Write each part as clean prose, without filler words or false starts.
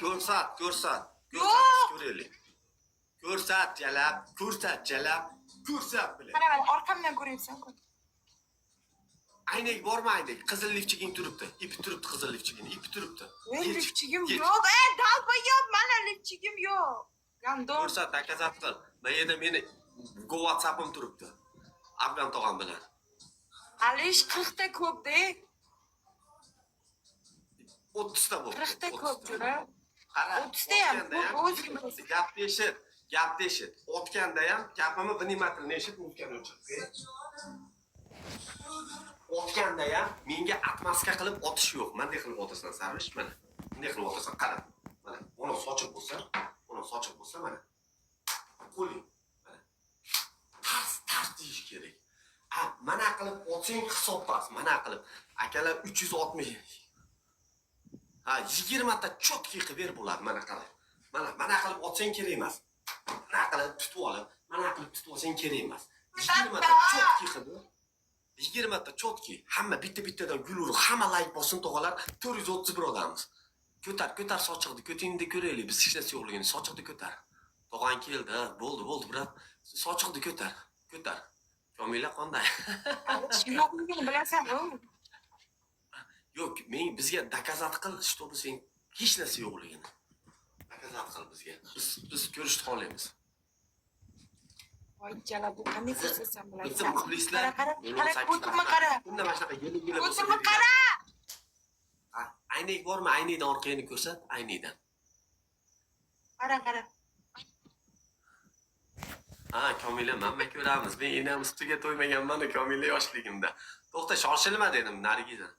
Ko'rsat, ko'rsat. Yo'q. Ko'rsat, ko'raylik. Ko'rsat, jalab, ko'rsat, jalab. Ko'rsat bilan. Mana men orqamdan ko'ryapsan-ku. Aynek bormi aynek? Qizil lifchiging turibdi. Ipi turibdi qizil lifchiging, ipi turibdi. Lifchigim yo'q. Dalboyob, mana lifchigim yo'q. Gandon. Ko'rsat, takazat qil. Men yerda meni Go WhatsApp'im turibdi. Afgan tog'am bilan. Alish 40 ta ko'p-da. 30 ta bo'ldi. 40 ta ko'p jura. Qara, 30 ta ham ko'p. gapni eshit, gapni eshit. Otganda ham gapimni vнимательно eshit, mumkin o'chib. Otganda ham menga atmaska qilib otish yo'q. Menday qilib otasan, Sarvish, mana. Bunday qilib otasan, qara. Mana, uni sochiq bo'lsa, mana. Qo'ling. Mana. Tars deyish kerak. Mana qilib otsang hisoblas, mana qilib. Akalar 360. 20 ta chotki qilib ber bo'ladi, mana qara. Mana qilib otsang kerak emas. Mana qilib tutib olib, mana qilib tutib olsang kerak emas. 20 ta chotki qilib 20 ta chotki, hamma bitta-bittadan gul urib, hamma like bosin tog'alar 431 odammiz. Ko'tar sochiqni, ko'tingni ko'raylik, biz hech narsa yo'qligini, sochiqni ko'tar. Tog'ang keldi, bo'ldi, brat. Sochiqni ko'tar. Komila qanday? Yo'qligini bilasan-ku. Yo'q, men bizga dokazat qil, чтобы sen hech narsa yo'qligini. Dokazat qil bizga. Biz ko'rishni xohlaymiz. Voy jala bu qanday ko'rsatsan Bitta bilasan. muxlislar. Qara, ko'zimga qara. Bunda mana shunaqa yeli-yeli bo'lsa. Ko'zimga qara. Aynek bormi? Aynekdan orqangni ko'rsat, aynekdan. Qara. Komila, mana ko'ramiz. Men enam ustiga to'ymaganman Komila yoshligimda. To'xta, shoshilma dedim Nargizdan.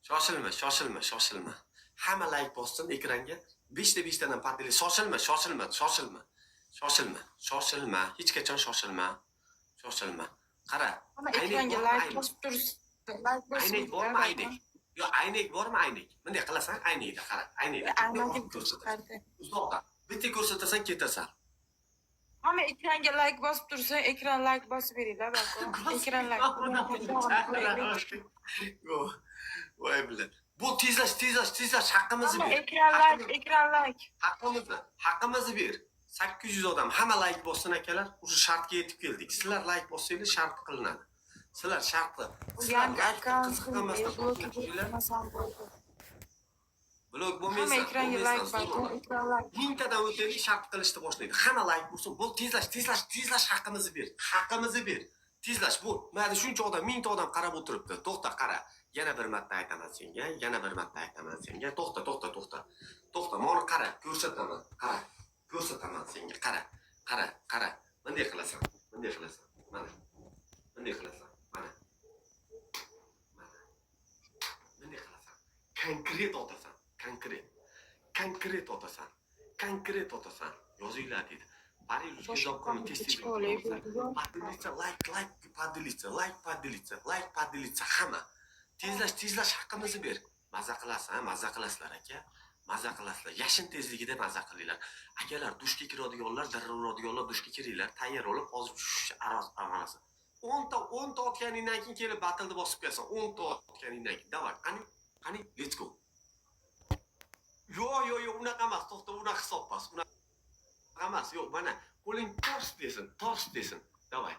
Shoshilma. Hamma like bossin ekranga. 5 tadan padili. Shoshilma. Hech qachon shoshilma. Qara. Ekranga like bosib tursin. Aynek bormi aynek? Yo'q, aynek bormi aynek? Bunday qilasan, aynekda qara. Aynekda ko'rsatasan. Uzoqda. Bitta ko'rsatasan, ketasan. Hamma ekranga like bosib tursa, ekran like bosib beringlar, balki. Ekran like. Voy bilan. Bu tezlash haqqimizni ber. Ekran like. Haqqimizni ber. 800 odam hamma like bossin akalar, o'sha shartga yetib keldik. Sizlar like bossanglar shart qilinadi. Sizlar shartli. Yangi akkaunt blog bo'lmaysa, hamma ekranga like bossin, ekran like. 1000 tadan o'taylik shart qilishni boshlaydi. Hamma like bo'lsin, bu tezlash haqqimizni ber. Tezlash bu. Mana shuncha odam, 1000 ta odam qarab o'tiribdi. To'xta, qara. Yana bir marta aytaman senga. To'xta. Meni qara, ko'rsataman. Ko'rsataman senga. Qara. Bunday qilasan. Mana. Bunday qilasan. Mana. Bunday qilasan. Konkret otasan. Yozinglar dedi. Parij uzoqqani tez. Like padilitsa hamma. Tezlash haqqimizni ber. Maza qilasizlar aka. Yashin tezligida maza qilinglar. Akalar dushga kiradiganlar, darrov uradiganlar dushga kiringlar. Tayyor bo'lib, hozir amanasi. 10 ta otganingdan keyin kelib battle'ni bosib kelsan. 10 ta otganingdan keyin. Davay, qani, let's go. Yo'q, unaqa emas. To'xta, unaqa hisobmas. Unaqa emas. Yo'q, mana qo'ling tors desin. Davay.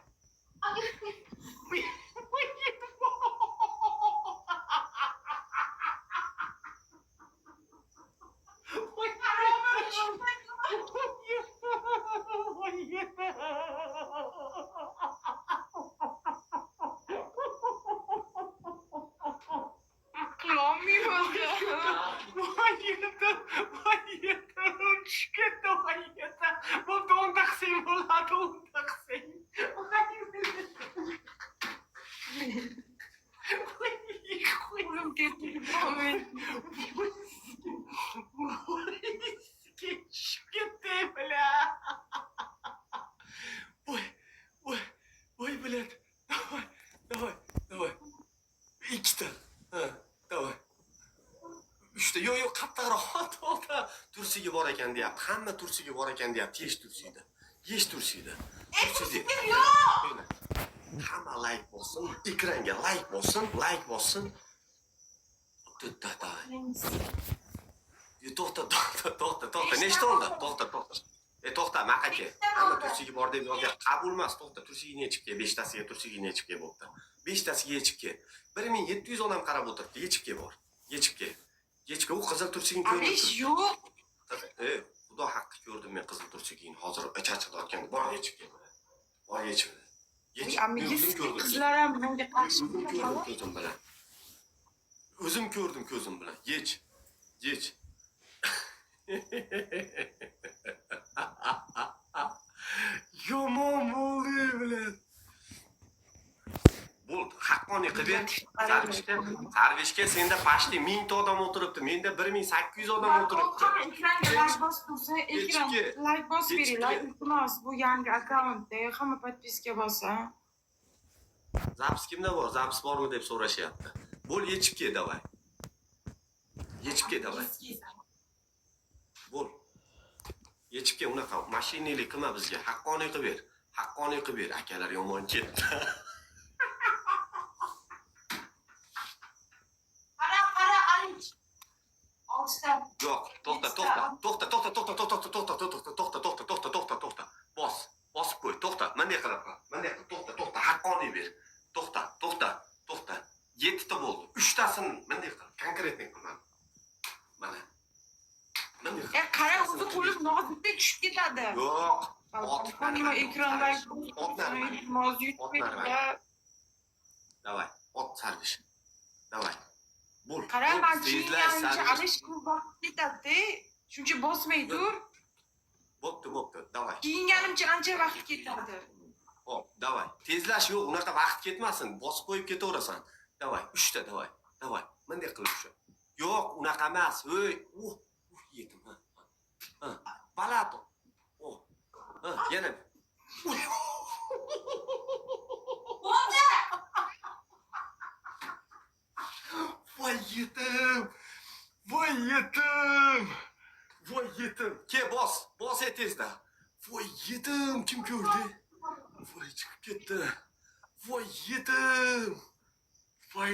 Voy bilet. Davay. Ikkita. Davay. Uchta. Yo'q, qattiqroq. To'xta. Tursiga bor ekan deyapti. Hamma tursiga bor ekan deyapti. Yesh tursida. Yo'q. Hamma like bossin, ekranga like bossin. To'xta. To'xta. Nechta oldi? To'xta. To'xta, maqaka. Hamma tursiga bor deb yozgan. Qabul emas, to'xta. Tursiga yechib kel. 5 tasiga tursiga yechib kel bo'pti. 5 tasiga yechib kel. 1700 odam qarab o'tiribdi. Yechib kel bor. Yechib kel. U qizil tursigini ko'rib Alish yo'q. Xudo haqqi ko'rdim men qizil tursigini. Hozir charchalayotganda bor yechib kel. Bor yechib. Qizlar ham menga qarshi O'zim ko'rdim ko'zim bilan. Yech. Yomon bo'ldi bilan. Bo'ldi, haqqoniy qilib Sarvishga senda pashti 1000 ta odam o'tiribdi. Menda 1800 odam o'tiribdi. Ekranga like bosib tursa, ekran like bosib beringlar. Iltimos, bu yangi akkauntda hamma podpiska bosa. Zaps kimda bor? Zaps bormi deb so'rashyapti. Bo'l, yechib kel, davay. Bo'l. Yechib kel, unaqa mashinalik qilma bizga. Haqqoniy qilib ber. Akalar yomon ketdi. Qara, Alish. Olishda. Yo'q, to'xta. Bosib qo'y, to'xta. Bunday qilib. To'xta, haqqoniy ber. To'xta. 7 ta bo'ldi. 3 tasini bunday qil. Konkretnik qilma. Mana. Qara, o'zi qo'lim nozikda tushib ketadi. Yo'q. Hamma ekranlar Davay, ot Sarvish. Davay. Bo'l. Qara, men kiyingancha Alish vaqt ketadi. Shuncha bosmay tur. Bo'pti, davay. Kiyinganimcha ancha vaqt ketadi. Hop, davay. Tezlash yo'q, unaqa vaqt ketmasin. Bosib qo'yib ketaverasan. Davay, 3 ta davay. Bunday qilib shu. Yo'q, unaqa emas. Yetim. Balat. Yana. Voy yetim. Ke bos tezda. Voy yetim, kim ko'rdi? Voy chiqib ketdi. Voy yetim. Voy